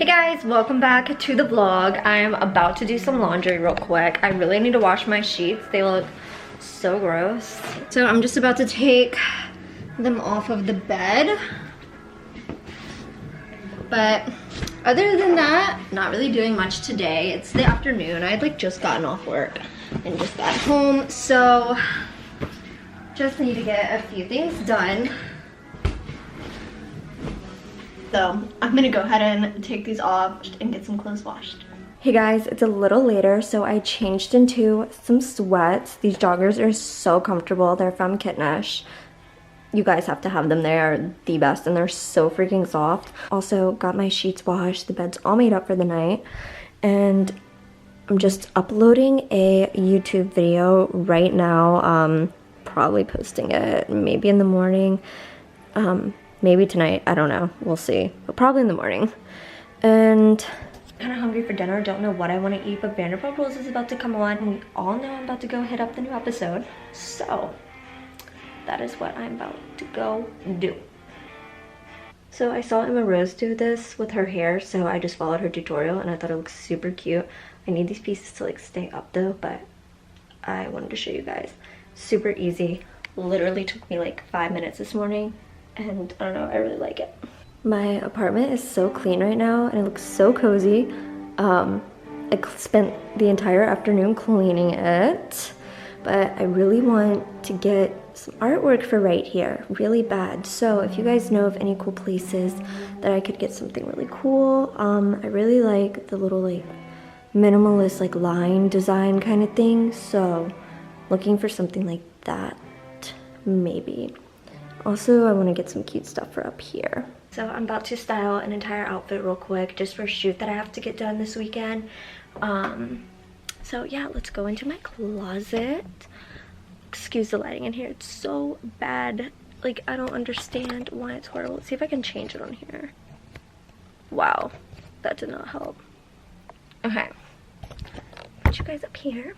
Hey guys, welcome back to the vlog. I'm about to do some laundry real quick. I really need to wash my sheets. They look so gross. So I'm just about to take them off of the bed. But other than that, not really doing much today. It's the afternoon. I had like just gotten off work and just got home. So just need to get a few things done. So I'm gonna go ahead and take these off and get some clothes washed. Hey guys, it's a little later, so I changed into some sweats. These joggers are so comfortable. They're from Kitnish. You guys have to have them. They are the best and they're so freaking soft. Also got my sheets washed. The bed's all made up for the night. And I'm just uploading a YouTube video right now. Probably posting it maybe in the morning. Maybe tonight, I don't know, we'll see, but probably in the morning. And I'm kind of hungry for dinner, don't know what I want to eat, but Vanderpump Rules is about to come on, and we all know I'm about to go hit up the new episode. So that is what I'm about to go do. So I saw Emma Rose do this with her hair, so I just followed her tutorial and I thought it looked super cute. I need these pieces to like stay up though, but I wanted to show you guys. Super easy, literally took me like 5 minutes this morning. And I don't know, I really like it. My apartment is so clean right now and it looks so cozy. I spent the entire afternoon cleaning it, but I really want to get some artwork for right here, really bad. So if you guys know of any cool places that I could get something really cool, I really like the little like minimalist like line design kind of thing. So looking for something like that, maybe. Also, I want to get some cute stuff for up here. So I'm about to style an entire outfit real quick just for a shoot that I have to get done this weekend. So yeah, let's go into my closet. Excuse the lighting in here, it's so bad. Like, I don't understand why it's horrible. Let's see if I can change it on here. Wow, that did not help. Okay, put you guys up here.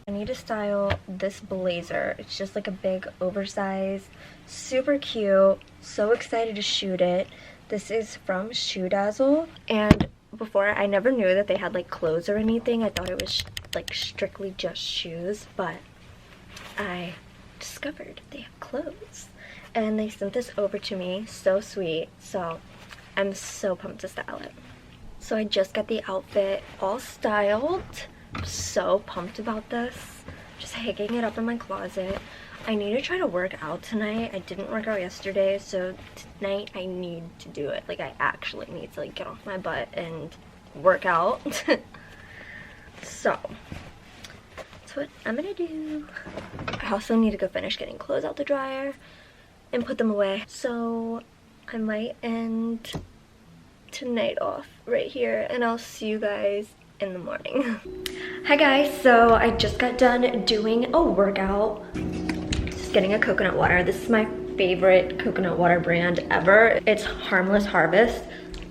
I need to style this blazer. It's just like a big oversized, super cute. So excited to shoot it. This is from Shoe Dazzle. And before, I never knew that they had like clothes or anything. I thought it was like strictly just shoes, but I discovered they have clothes. And they sent this over to me. So sweet. So I'm so pumped to style it. So I just got the outfit all styled. I'm so pumped about this. Just hanging it up in my closet. I need to try to work out tonight. I didn't work out yesterday, so tonight I need to do it. Like, I actually need to like get off my butt and work out. So that's what I'm gonna do. I also need to go finish getting clothes out the dryer and put them away. So I might end tonight off right here, and I'll see you guys in the morning. Hi guys, so I just got done doing a workout. Just getting a coconut water. This is my favorite coconut water brand ever. It's Harmless Harvest.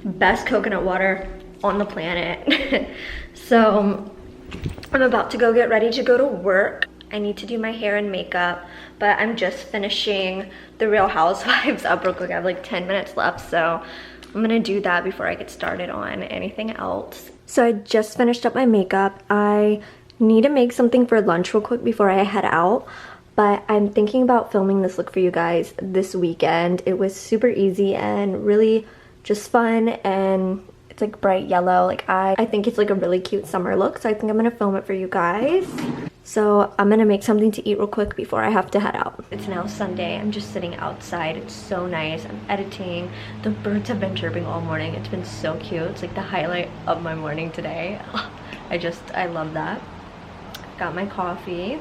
Best coconut water on the planet. So I'm about to go get ready to go to work. I need to do my hair and makeup, but I'm just finishing the Real Housewives up real quick. I have like 10 minutes left, so I'm gonna do that before I get started on anything else. So I just finished up my makeup. I need to make something for lunch real quick before I head out, but I'm thinking about filming this look for you guys this weekend. It was super easy and really just fun, and it's like bright yellow. Like I think it's like a really cute summer look, so I think I'm gonna film it for you guys. So I'm gonna make something to eat real quick before I have to head out. It's now Sunday. I'm just sitting outside. It's so nice. I'm editing. The birds have been chirping all morning. It's been so cute. It's like the highlight of my morning today. I love that. Got my coffee.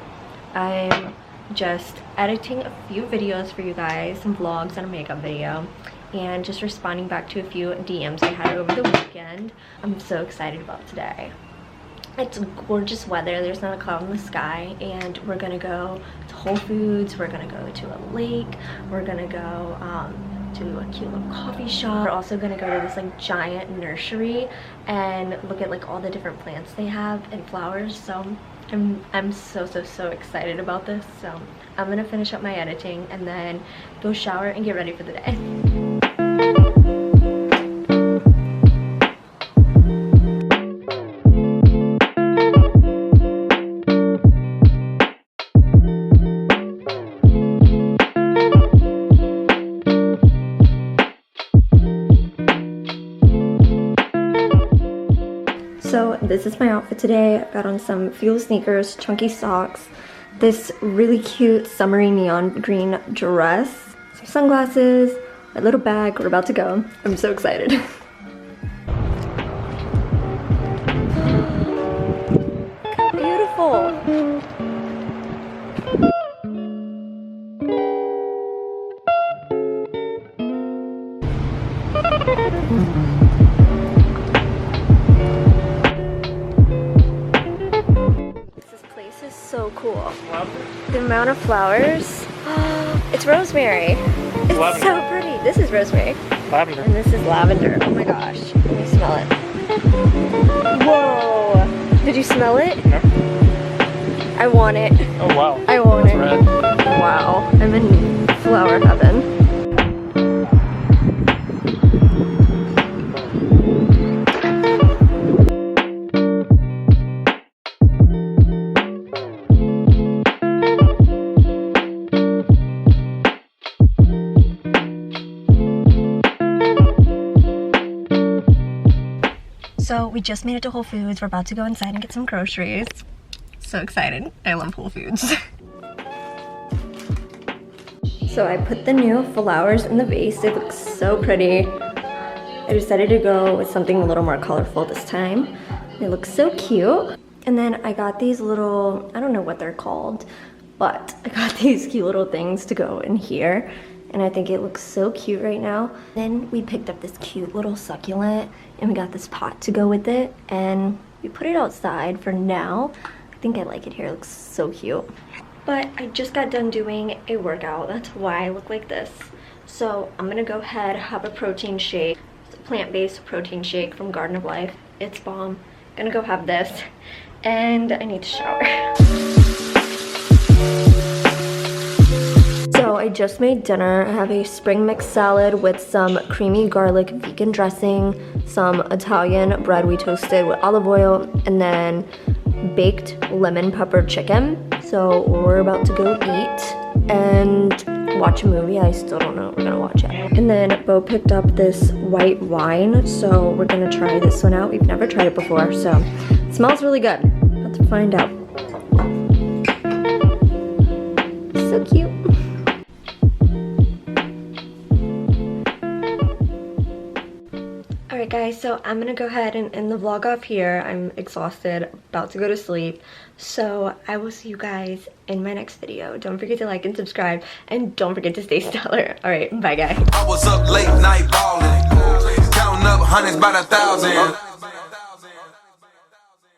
I'm just editing a few videos for you guys, some vlogs and a makeup video, and just responding back to a few DMs I had over the weekend. I'm so excited about today. It's gorgeous weather, there's not a cloud in the sky, and we're gonna go to Whole Foods, we're gonna go to a lake, we're gonna go to a cute little coffee shop. We're also gonna go to this like giant nursery and look at like all the different plants they have and flowers. So I'm so excited about this. So I'm gonna finish up my editing and then go shower and get ready for the day. So this is my outfit today. I've got on some Fuel sneakers, chunky socks, this really cute summery neon green dress, some sunglasses, my little bag. We're about to go. I'm so excited. Beautiful. This place is so cool. The amount of flowers. It's rosemary. It's lavender. So pretty. This is rosemary. Lavender. And this is lavender. Oh my gosh. Let me smell it. Whoa. Did you smell it? No. I want it. Oh wow. I want That's it. red. Wow. I'm in flower heaven. So we just made it to Whole Foods. We're about to go inside and get some groceries. So excited. I love Whole Foods. So I put the new flowers in the vase. They look so pretty. I decided to go with something a little more colorful this time. They look so cute. And then I got these little, I don't know what they're called, but I got these cute little things to go in here. And I think it looks so cute right now. Then we picked up this cute little succulent and we got this pot to go with it. And we put it outside for now. I think I like it here, it looks so cute. But I just got done doing a workout, that's why I look like this. So I'm gonna go ahead, have a protein shake. It's a plant-based protein shake from Garden of Life. It's bomb. Gonna go have this. And I need to shower. So I just made dinner. I have a spring mix salad with some creamy garlic vegan dressing, some Italian bread we toasted with olive oil, and then baked lemon pepper chicken. So we're about to go eat and watch a movie. I still don't know what we're gonna watch yet. And then Bo picked up this white wine, so we're gonna try this one out. We've never tried it before, so it smells really good. About to find out. So cute. Alright guys, so I'm gonna go ahead and end the vlog off here. I'm exhausted, about to go to sleep. So I will see you guys in my next video. Don't forget to like and subscribe, and don't forget to stay stellar. Alright, bye guys. I was up late night balling, counting up hundreds by the thousand.